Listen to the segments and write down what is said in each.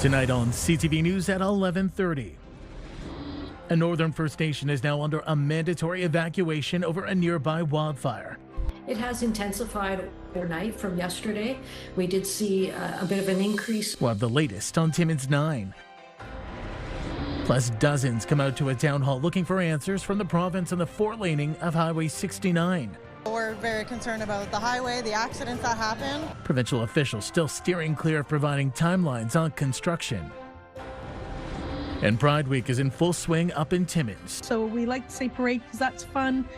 Tonight on CTV News at 11:30. A northern First Nation is now under a mandatory evacuation over a nearby wildfire. It has intensified overnight from yesterday. We did see a bit of an increase. We'll have the latest on Timmins 9. Plus, dozens come out to a town hall looking for answers from the province on the four-laning of Highway 69. We're very concerned about the highway, the accidents that happen. Provincial officials still steering clear of providing timelines on construction. And Pride Week is in full swing up in Timmins. So we like to say parade because that's fun,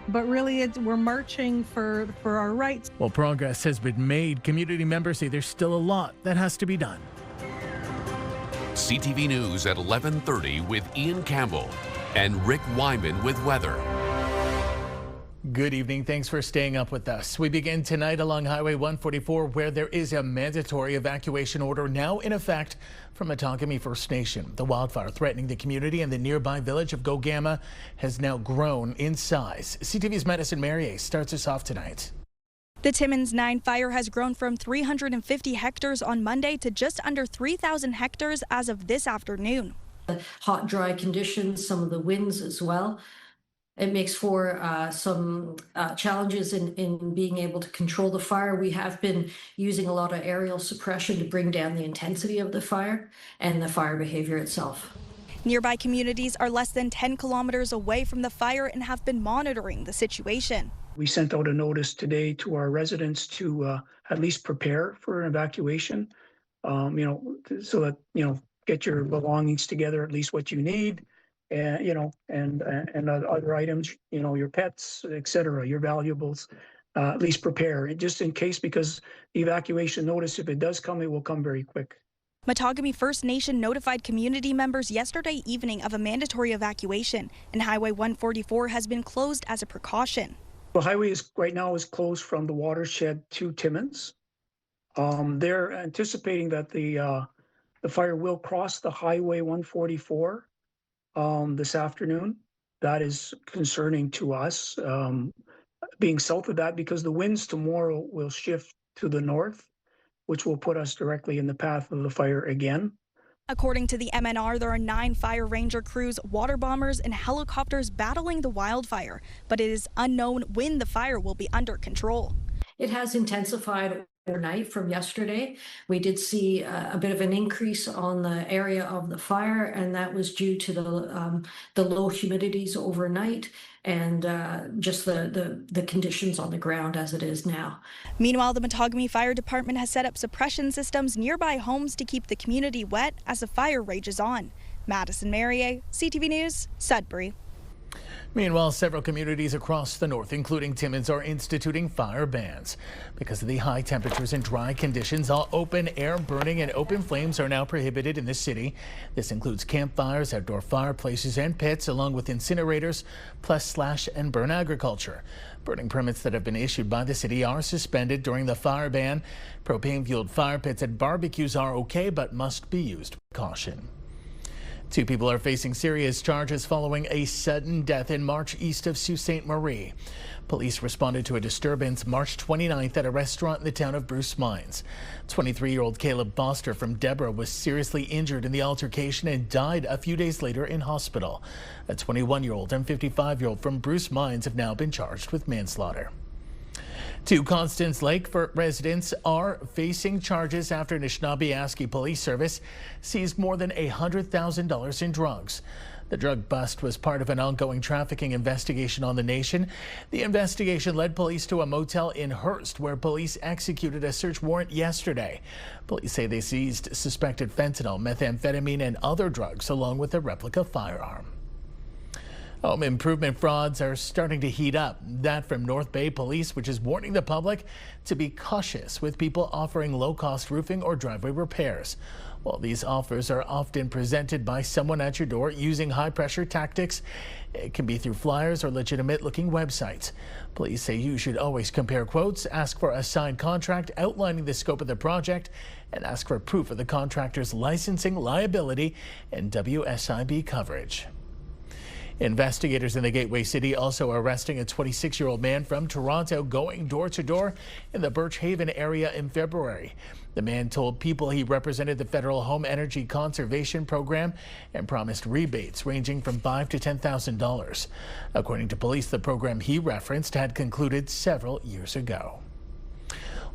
but really we're marching for our rights. While progress has been made, community members say there's still a lot that has to be done. CTV News at 11:30 with Ian Campbell and Rick Wyman with weather. Good evening. Thanks for staying up with us. We begin tonight along Highway 144, where there is a mandatory evacuation order now in effect from Matagami First Nation. The wildfire threatening the community and the nearby village of Gogama has now grown in size. CTV's Madison Marier starts us off tonight. The Timmins 9 fire has grown from 350 hectares on Monday to just under 3,000 hectares as of this afternoon. Hot, dry conditions, some of the winds as well. It makes for some challenges in being able to control the fire. We have been using a lot of aerial suppression to bring down the intensity of the fire and the fire behavior itself. Nearby communities are less than 10 kilometers away from the fire and have been monitoring the situation. We sent out a notice today to our residents to at least prepare for an evacuation, so that, get your belongings together, at least what you need. And other items, your pets, etc., your valuables, at least prepare just in case, because the evacuation notice, if it does come, it will come very quick. Matagami First Nation notified community members yesterday evening of a mandatory evacuation, and Highway 144 has been closed as a precaution. The highway right now is closed from the watershed to Timmins. They're anticipating that the fire will cross the Highway 144. This afternoon. That is concerning to us, being south of that, because the winds tomorrow will shift to the north, which will put us directly in the path of the fire again. According to the MNR, there are 9 fire ranger crews, water bombers, and helicopters battling the wildfire, but it is unknown when the fire will be under control. It has intensified overnight from yesterday. We did see a bit of an increase on the area of the fire, and that was due to the low humidities overnight and just the conditions on the ground as it is now. Meanwhile, the Matagami Fire Department has set up suppression systems nearby homes to keep the community wet as the fire rages on. Madison Marier, CTV News, Sudbury. Meanwhile, several communities across the north, including Timmins, are instituting fire bans. Because of the high temperatures and dry conditions, all open air burning and open flames are now prohibited in the city. This includes campfires, outdoor fireplaces and pits, along with incinerators, plus slash and burn agriculture. Burning permits that have been issued by the city are suspended during the fire ban. Propane-fueled fire pits at barbecues are okay, but must be used with caution. 2 people are facing serious charges following a sudden death in March east of Sault Ste. Marie. Police responded to a disturbance March 29th at a restaurant in the town of Bruce Mines. 23-year-old Caleb Foster from Deborah was seriously injured in the altercation and died a few days later in hospital. A 21-year-old and 55-year-old from Bruce Mines have now been charged with manslaughter. 2 Constance Lake residents are facing charges after Anishinaabe Police Service seized more than $100,000 in drugs. The drug bust was part of an ongoing trafficking investigation on the nation. The investigation led police to a motel in Hearst, where police executed a search warrant yesterday. Police say they seized suspected fentanyl, methamphetamine, and other drugs, along with a replica firearm. Home improvement frauds are starting to heat up. That from North Bay Police, which is warning the public to be cautious with people offering low-cost roofing or driveway repairs. While these offers are often presented by someone at your door using high-pressure tactics, it can be through flyers or legitimate-looking websites. Police say you should always compare quotes, ask for a signed contract outlining the scope of the project, and ask for proof of the contractor's licensing, liability, and WSIB coverage. Investigators in the Gateway City also arresting a 26-year-old man from Toronto going door to door in the Birch Haven area in February. The man told people he represented the federal home energy conservation program and promised rebates ranging from $5,000 to $10,000. According to police, the program he referenced had concluded several years ago.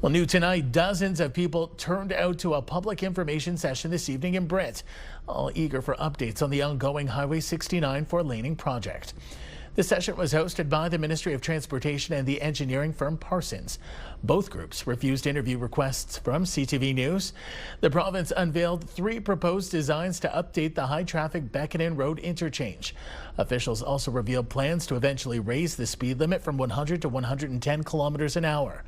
Well, new tonight, dozens of people turned out to a public information session this evening in Britt, all eager for updates on the ongoing Highway 69 four-laning project. The session was hosted by the Ministry of Transportation and the engineering firm Parsons. Both groups refused interview requests from CTV News. The province unveiled 3 proposed designs to update the high-traffic Beckenham Road interchange. Officials also revealed plans to eventually raise the speed limit from 100 to 110 kilometers an hour.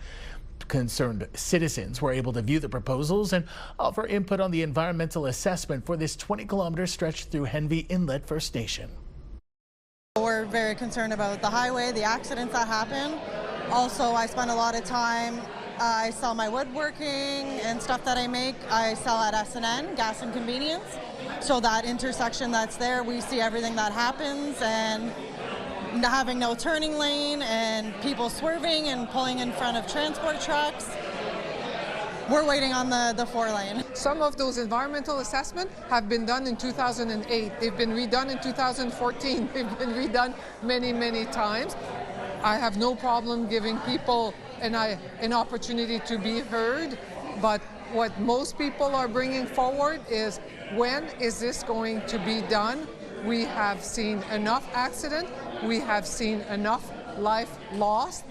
Concerned citizens were able to view the proposals and offer input on the environmental assessment for this 20-kilometer stretch through Henvey Inlet First Station. We're very concerned about the highway, the accidents that happen. Also, I spend a lot of time, I sell my woodworking and stuff that I make. I sell at S&N, Gas and Convenience. So that intersection that's there, we see everything that happens, and having no turning lane and people swerving and pulling in front of transport trucks. We're waiting on the 4-lane. Some of those environmental assessments have been done in 2008. They've been redone in 2014. They've been redone many, many times. I have no problem giving people an opportunity to be heard, but what most people are bringing forward is, when is this going to be done? We have seen enough accident. We have seen enough life lost.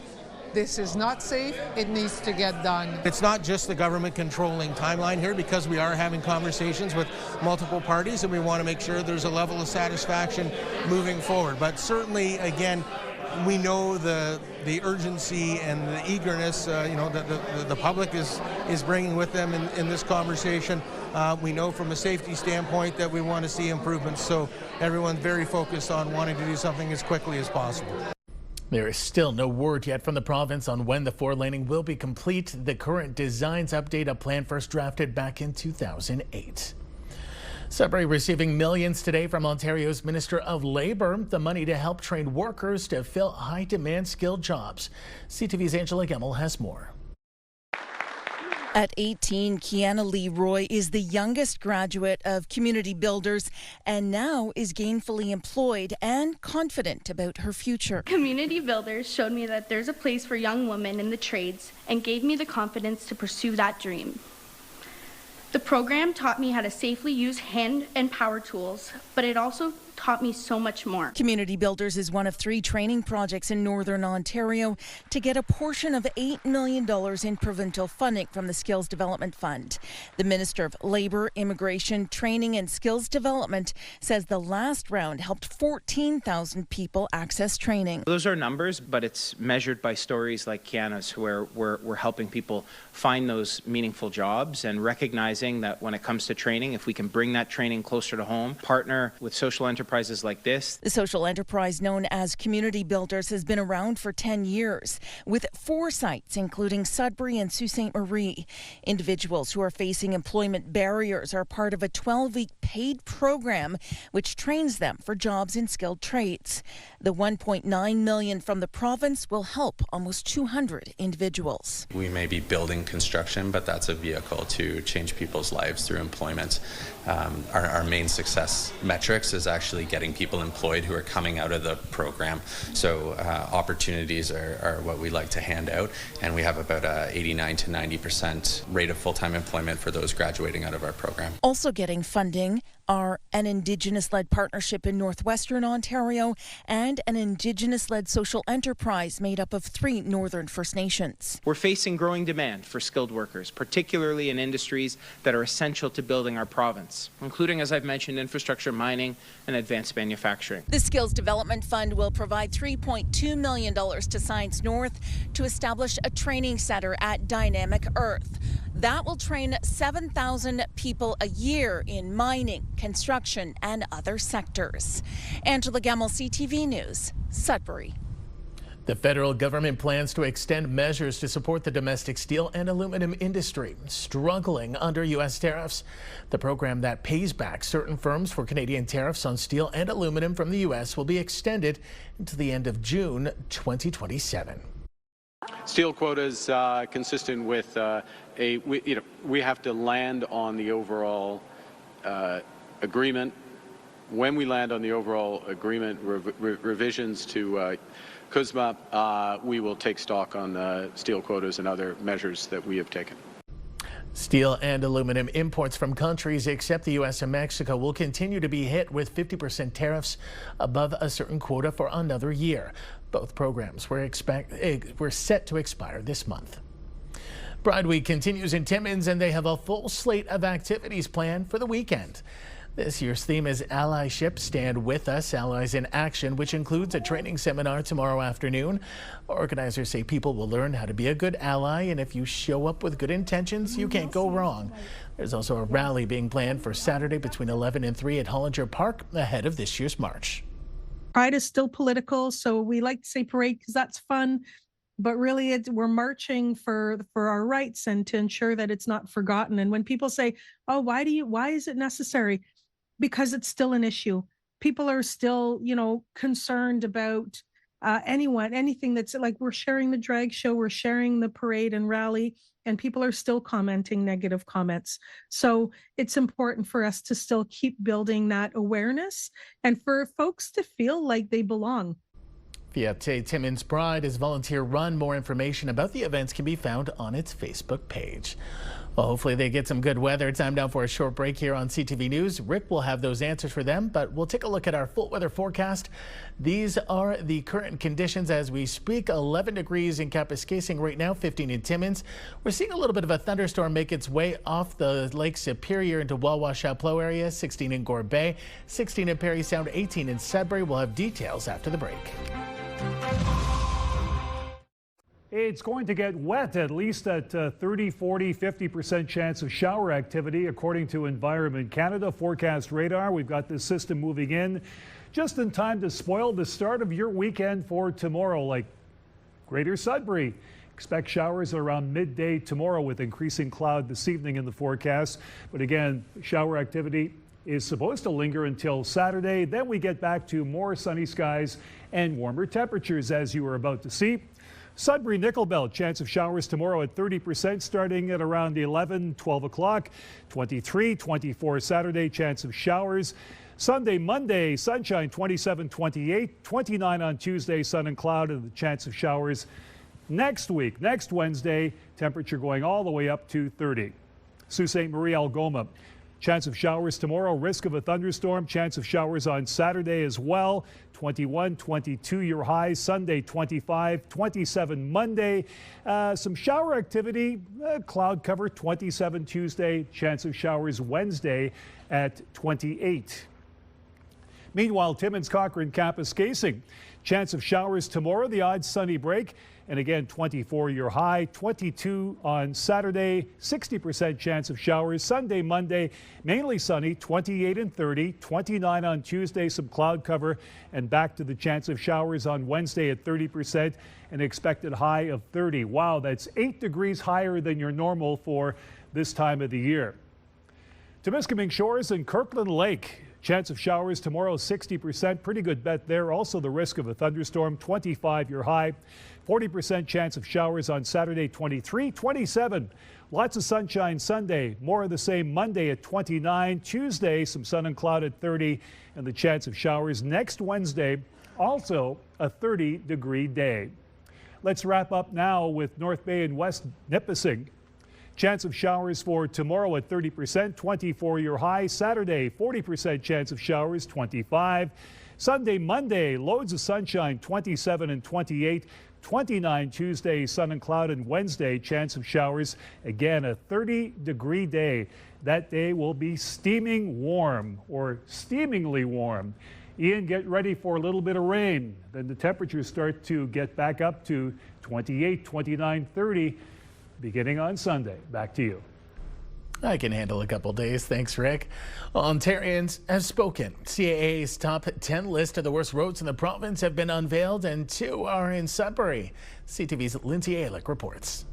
This is not safe. It needs to get done. It's not just the government controlling timeline here, because we are having conversations with multiple parties and we want to make sure there's a level of satisfaction moving forward. But certainly, again, we know the urgency and the eagerness that the public is bringing with them in this conversation. We know from a safety standpoint that we want to see improvements, so everyone's very focused on wanting to do something as quickly as possible. There is still no word yet from the province on when the 4-laning will be complete. The current designs update a plan first drafted back in 2008. Sudbury receiving millions today from Ontario's Minister of Labour, the money to help train workers to fill high-demand skilled jobs. CTV's Angela Campbell has more. At 18, Kiana Leroy is the youngest graduate of Community Builders and now is gainfully employed and confident about her future. Community Builders showed me that there's a place for young women in the trades and gave me the confidence to pursue that dream. The program taught me how to safely use hand and power tools, but it also taught me so much more. Community Builders is one of 3 training projects in Northern Ontario to get a portion of $8 million in provincial funding from the Skills Development Fund. The Minister of Labour, Immigration, Training and Skills Development says the last round helped 14,000 people access training. Those are numbers, but it's measured by stories like Kiana's, where we're helping people find those meaningful jobs and recognizing that when it comes to training, if we can bring that training closer to home, partner with social enterprises like this. The social enterprise known as Community Builders has been around for 10 years, with 4 sites, including Sudbury and Sault Ste. Marie. Individuals who are facing employment barriers are part of a 12-week paid program, which trains them for jobs in skilled trades. The $1.9 million from the province will help almost 200 individuals. We may be building construction, but that's a vehicle to change people's lives through employment. Our main success metrics is actually getting people employed who are coming out of the program. So opportunities are what we like to hand out, and we have about a 89 to 90% rate of full-time employment for those graduating out of our program. Also getting funding are an Indigenous-led partnership in Northwestern Ontario and an Indigenous-led social enterprise made up of 3 Northern First Nations. We're facing growing demand for skilled workers, particularly in industries that are essential to building our province, including, as I've mentioned, infrastructure, mining, and advanced manufacturing. The Skills Development Fund will provide $3.2 million to Science North to establish a training center at Dynamic Earth. That will train 7,000 people a year in mining, construction, and other sectors. Angela Gemmell, CTV News, Sudbury. The federal government plans to extend measures to support the domestic steel and aluminum industry struggling under U.S. tariffs. The program that pays back certain firms for Canadian tariffs on steel and aluminum from the U.S. will be extended until the end of June 2027. Steel quotas consistent with we have to land on the overall agreement. When we land on the overall agreement revisions to CUSMA, we will take stock on the steel quotas and other measures that we have taken. Steel and aluminum imports from countries except the U.S. and Mexico will continue to be hit with 50% tariffs above a certain quota for another year. Both programs were set to expire this month. Pride Week continues in Timmins, and they have a full slate of activities planned for the weekend. This year's theme is Allyship, Stand With Us, Allies in Action, which includes a training seminar tomorrow afternoon. Organizers say people will learn how to be a good ally, and if you show up with good intentions, you can't go wrong. There's also a rally being planned for Saturday between 11 and 3 at Hollinger Park ahead of this year's march. Pride is still political, so we like to say parade because that's fun. But really, we're marching for our rights and to ensure that it's not forgotten. And when people say, "Oh, why is it necessary?" Because it's still an issue. People are still, concerned about anything that's like, we're sharing the drag show, we're sharing the parade and rally, and people are still commenting negative comments. So it's important for us to still keep building that awareness and for folks to feel like they belong. Fiat Timmins Pride is volunteer run. More information about the events can be found on its Facebook page. Well, hopefully they get some good weather. Time now for a short break here on CTV News. Rick will have those answers for them, but we'll take a look at our full weather forecast. These are the current conditions as we speak. 11 degrees in Kapuskasing right now, 15 in Timmins. We're seeing a little bit of a thunderstorm make its way off the Lake Superior into Wawa-Chapleau area, 16 in Gore Bay, 16 in Parry Sound, 18 in Sudbury. We'll have details after the break. It's going to get wet, at least at 30, 40, 50% chance of shower activity, according to Environment Canada forecast radar. We've got this system moving in just in time to spoil the start of your weekend for tomorrow, like Greater Sudbury. Expect showers around midday tomorrow with increasing cloud this evening in the forecast. But again, shower activity is supposed to linger until Saturday. Then we get back to more sunny skies and warmer temperatures, as you are about to see. Sudbury Nickel Belt, chance of showers tomorrow at 30%, starting at around 11, 12 o'clock. 23, 24 Saturday, chance of showers. Sunday, Monday, sunshine 27, 28, 29 on Tuesday, sun and cloud, and the chance of showers next week. Next Wednesday, temperature going all the way up to 30. Sault Ste. Marie, Algoma. Chance of showers tomorrow, risk of a thunderstorm, chance of showers on Saturday as well. 21, 22 your highs, Sunday 25, 27 Monday. Some shower activity, cloud cover 27 Tuesday, chance of showers Wednesday at 28. Meanwhile, Timmins, Cochrane, Kapuskasing. Chance of showers tomorrow, the odd sunny break. And again, 24 your high, 22 on Saturday, 60% chance of showers. Sunday, Monday, mainly sunny, 28 and 30, 29 on Tuesday, some cloud cover, and back to the chance of showers on Wednesday at 30%, an expected high of 30. Wow, that's 8 degrees higher than your normal for this time of the year. Temiskaming Shores and Kirkland Lake. Chance of showers tomorrow, 60%. Pretty good bet there. Also the risk of a thunderstorm, 25 your high. 40% chance of showers on Saturday, 23, 27. Lots of sunshine Sunday. More of the same Monday at 29. Tuesday, some sun and cloud at 30. And the chance of showers next Wednesday, also a 30-degree day. Let's wrap up now with North Bay and West Nipissing. Chance of showers for tomorrow at 30%, 24 your high. Saturday, 40% chance of showers, 25. Sunday, Monday, loads of sunshine, 27 and 28. 29 Tuesday, sun and cloud, and Wednesday, chance of showers. Again, a 30-degree day. That day will be steaming warm or steamingly warm. Ian, get ready for a little bit of rain. Then the temperatures start to get back up to 28, 29, 30. Beginning on Sunday. Back to you. I can handle a couple days. Thanks, Rick. Ontarians have spoken. CAA's top 10 list of the worst roads in the province have been unveiled, and 2 are in Sudbury. CTV's Lindsay Alick reports.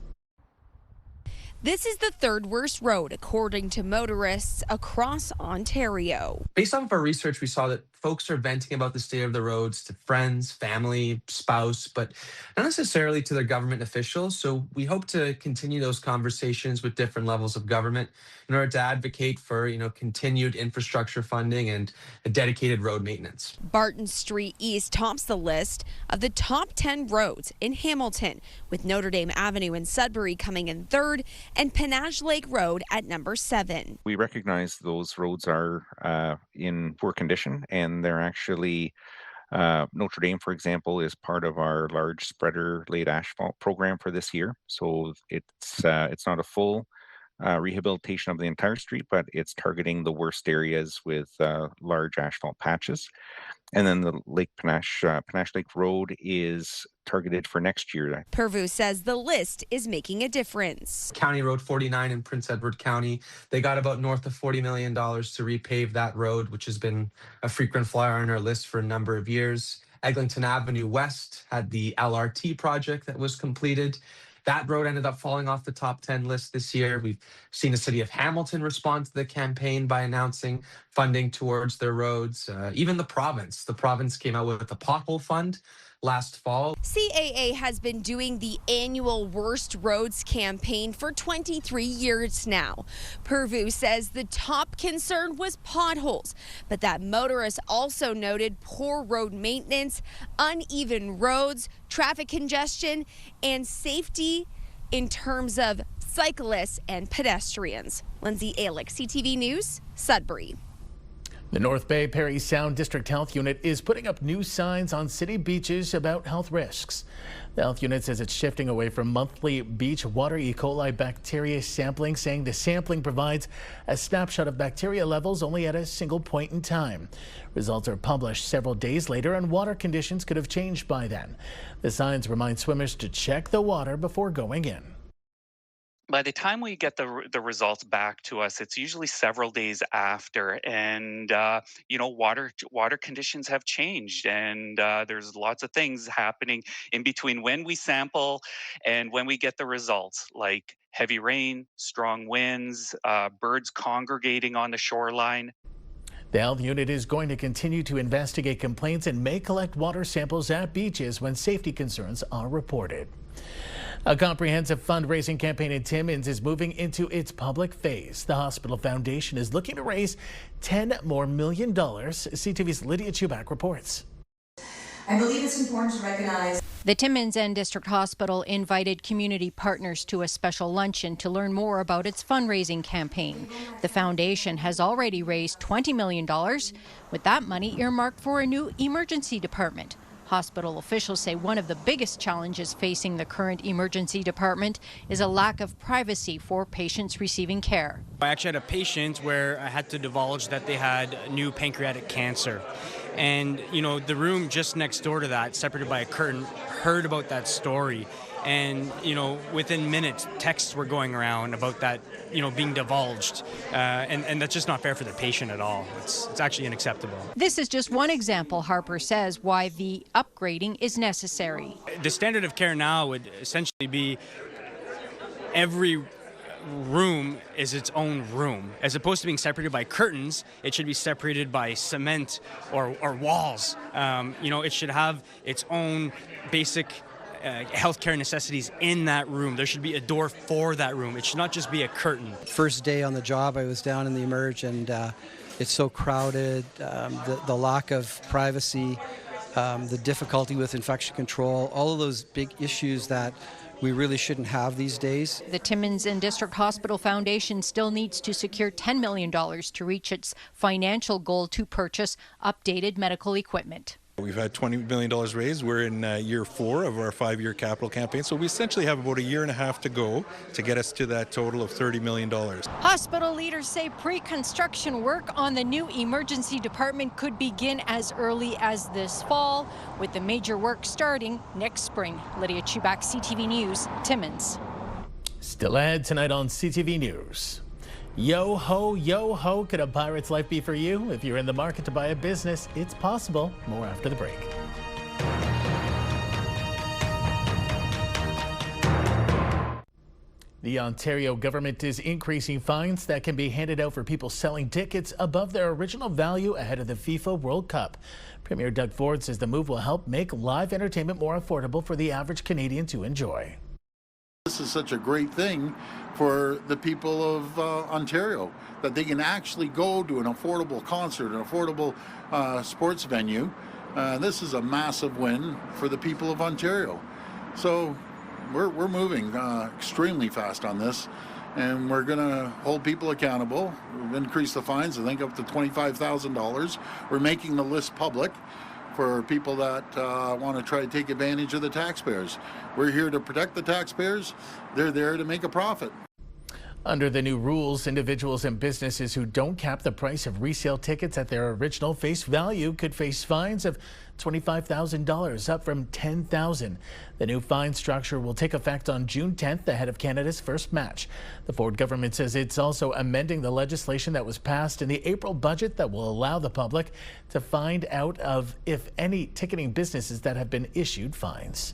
This is the 3rd worst road, according to motorists across Ontario. Based off of our research, we saw that folks are venting about the state of the roads to friends, family, spouse, but not necessarily to their government officials. So we hope to continue those conversations with different levels of government in order to advocate for, continued infrastructure funding and a dedicated road maintenance. Barton Street East tops the list of the top 10 roads in Hamilton, with Notre Dame Avenue in Sudbury coming in 3rd and Panache Lake Road at number 7. We recognize those roads are in poor condition, and they're actually Notre Dame, for example, is part of our large spreader laid asphalt program for this year. So it's not a full rehabilitation of the entire street, but it's targeting the worst areas with large asphalt patches. And then the Panache Lake Road is targeted for next year. Purvu says the list is making a difference. County Road 49 in Prince Edward County, they got about north of $40 million to repave that road, which has been a frequent flyer on our list for a number of years. Eglinton Avenue West had the LRT project that was completed. That road ended up falling off the top 10 list this year. We've seen the city of Hamilton respond to the campaign by announcing funding towards their roads. Even the province came out with a pothole fund last fall. CAA has been doing the annual Worst Roads campaign for 23 years now. Purvu says the top concern was potholes, but that motorists also noted poor road maintenance, uneven roads, traffic congestion, and safety in terms of cyclists and pedestrians. Lindsay Alick, CTV News, Sudbury. The North Bay Parry Sound District Health Unit is putting up new signs on city beaches about health risks. The health unit says it's shifting away from monthly beach water E. coli bacteria sampling, saying the sampling provides a snapshot of bacteria levels only at a single point in time. Results are published several days later, and water conditions could have changed by then. The signs remind swimmers to check the water before going in. By the time we get the results back to us, it's usually several days after, and water conditions have changed, and there's lots of things happening in between when we sample and when we get the results, like heavy rain, strong winds, birds congregating on the shoreline. The health unit is going to continue to investigate complaints and may collect water samples at beaches when safety concerns are reported. A comprehensive fundraising campaign in Timmins is moving into its public phase. The Hospital Foundation is looking to raise $10 more million. CTV's Lydia Chubak reports. I believe it's important to recognize the Timmins and District Hospital invited community partners to a special luncheon to learn more about its fundraising campaign. The foundation has already raised $20 million, with that money earmarked for a new emergency department. Hospital officials say one of the biggest challenges facing the current emergency department is a lack of privacy for patients receiving care. I actually had a patient where I had to divulge that they had new pancreatic cancer. And, the room just next door to that, separated by a curtain, heard about that story. And, within minutes, texts were going around about that, being divulged. And that's just not fair for the patient at all. It's actually unacceptable. This is just one example, Harper says, why the upgrading is necessary. The standard of care now would essentially be every room is its own room. As opposed to being separated by curtains, it should be separated by cement or walls. It should have its own basic healthcare necessities in that room. There should be a door for that room. It should not just be a curtain. First day on the job, I was down in the emerge, and it's so crowded, the lack of privacy, the difficulty with infection control, all of those big issues that we really shouldn't have these days. The Timmins and District Hospital Foundation still needs to secure $10 million to reach its financial goal to purchase updated medical equipment. We've had $20 million raised. We're in year 4 of our 5-year capital campaign, so we essentially have about a year and a half to go to get us to that total of $30 million. Hospital leaders say pre-construction work on the new emergency department could begin as early as this fall, with the major work starting next spring. Lydia Chubak, CTV News, Timmins. Still ahead tonight on CTV News. Yo ho, could a pirate's life be for you? If you're in the market to buy a business, it's possible. More after the break. The Ontario government is increasing fines that can be handed out for people selling tickets above their original value ahead of the FIFA World Cup. Premier Doug Ford says the move will help make live entertainment more affordable for the average Canadian to enjoy. This is such a great thing for the people of Ontario, that they can actually go to an affordable concert, an affordable sports venue. This is a massive win for the people of Ontario. So we're moving extremely fast on this, and we're going to hold people accountable. We've increased the fines, I think, up to $25,000. We're making the list public for people that want to try to take advantage of the taxpayers. We're here to protect the taxpayers. They're there to make a profit. Under the new rules, individuals and businesses who don't cap the price of resale tickets at their original face value could face fines of $25,000, up from $10,000. The new fine structure will take effect on June 10th, ahead of Canada's first match. The Ford government says it's also amending the legislation that was passed in the April budget that will allow the public to find out of, if any, ticketing businesses that have been issued fines.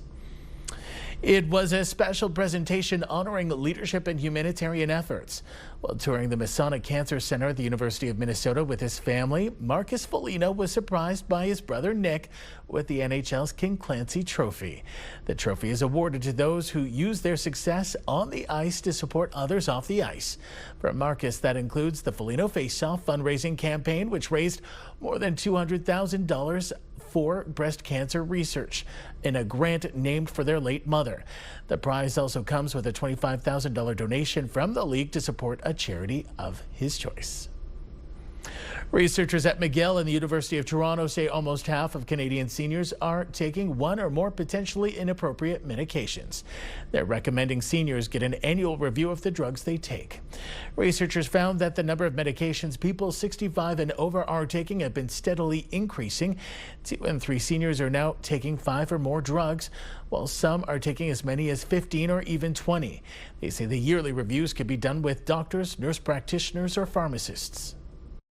It was a special presentation honoring leadership and humanitarian efforts. While touring the Masonic Cancer Center at the University of Minnesota with his family, Marcus Foligno was surprised by his brother Nick with the NHL's King Clancy Trophy. The trophy is awarded to those who use their success on the ice to support others off the ice. For Marcus, that includes the Foligno Face-Off fundraising campaign, which raised more than $200,000 for breast cancer research in a grant named for their late mother. The prize also comes with a $25,000 donation from the league to support a charity of his choice. Researchers at McGill and the University of Toronto say almost half of Canadian seniors are taking one or more potentially inappropriate medications. They're recommending seniors get an annual review of the drugs they take. Researchers found that the number of medications people 65 and over are taking have been steadily increasing. 2 in 3 seniors are now taking 5 or more drugs, while some are taking as many as 15 or even 20. They say the yearly reviews could be done with doctors, nurse practitioners, or pharmacists.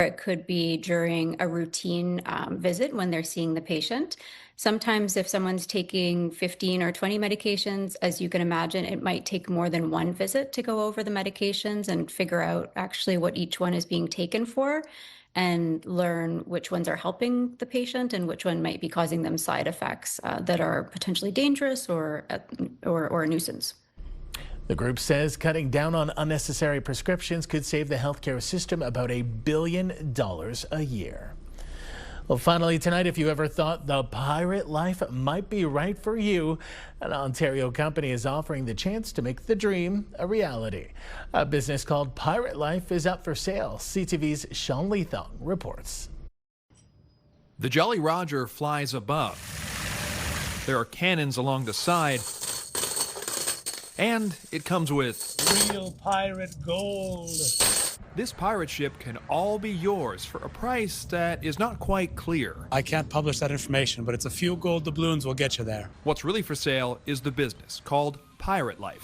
It could be during a routine visit when they're seeing the patient. Sometimes if someone's taking 15 or 20 medications, as you can imagine, it might take more than one visit to go over the medications and figure out actually what each one is being taken for, and learn which ones are helping the patient and which one might be causing them side effects that are potentially dangerous or a nuisance. The group says cutting down on unnecessary prescriptions could save the healthcare system about $1 billion a year. Well, finally tonight, if you ever thought the pirate life might be right for you, an Ontario company is offering the chance to make the dream a reality. A business called Pirate Life is up for sale. CTV's Sean Leathong reports. The Jolly Roger flies above. There are cannons along the side. And it comes with real pirate gold. This pirate ship can all be yours for a price that is not quite clear. I can't publish that information, but it's a few gold doubloons will get you there. What's really for sale is the business called Pirate Life,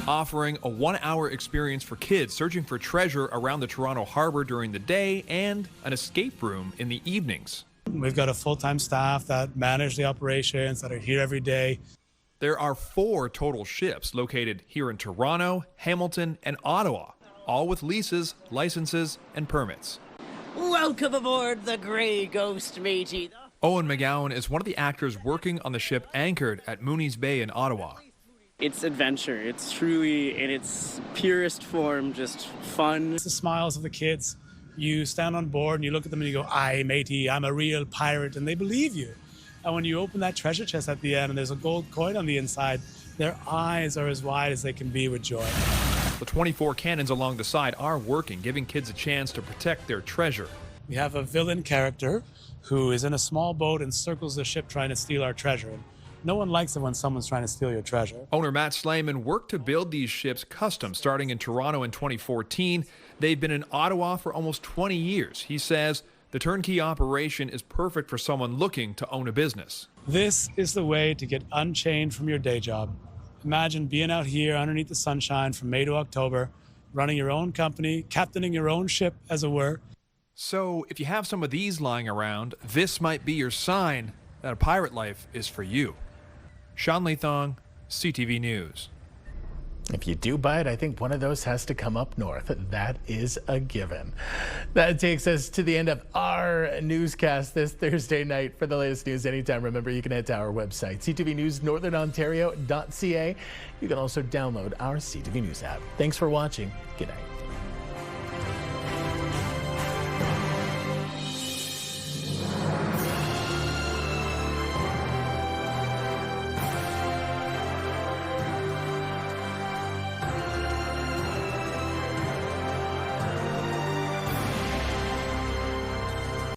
offering a 1-hour experience for kids searching for treasure around the Toronto harbor during the day and an escape room in the evenings. We've got a full-time staff that manage the operations, that are here every day. There are 4 total ships located here in Toronto, Hamilton, and Ottawa, all with leases, licenses, and permits. Welcome aboard the Grey Ghost, matey. Owen McGowan is one of the actors working on the ship anchored at Mooney's Bay in Ottawa. It's adventure. It's truly, in its purest form, just fun. It's the smiles of the kids. You stand on board and you look at them and you go, "Aye, matey, I'm a real pirate," and they believe you. And when you open that treasure chest at the end and there's a gold coin on the inside, their eyes are as wide as they can be with joy. The 24 cannons along the side are working, giving kids a chance to protect their treasure. We have a villain character who is in a small boat and circles the ship trying to steal our treasure. And no one likes it when someone's trying to steal your treasure. Owner Matt Slayman worked to build these ships custom, starting in Toronto in 2014. They've been in Ottawa for almost 20 years. He says the turnkey operation is perfect for someone looking to own a business. This is the way to get unchained from your day job. Imagine being out here underneath the sunshine from May to October, running your own company, captaining your own ship, as it were. So if you have some of these lying around, this might be your sign that a pirate life is for you. Sean Leathong, CTV News. If you do buy it, I think one of those has to come up north. That is a given. That takes us to the end of our newscast this Thursday night. For the latest news anytime, remember you can head to our website, ctvnewsnorthernontario.ca. You can also download our CTV News app. Thanks for watching. Good night.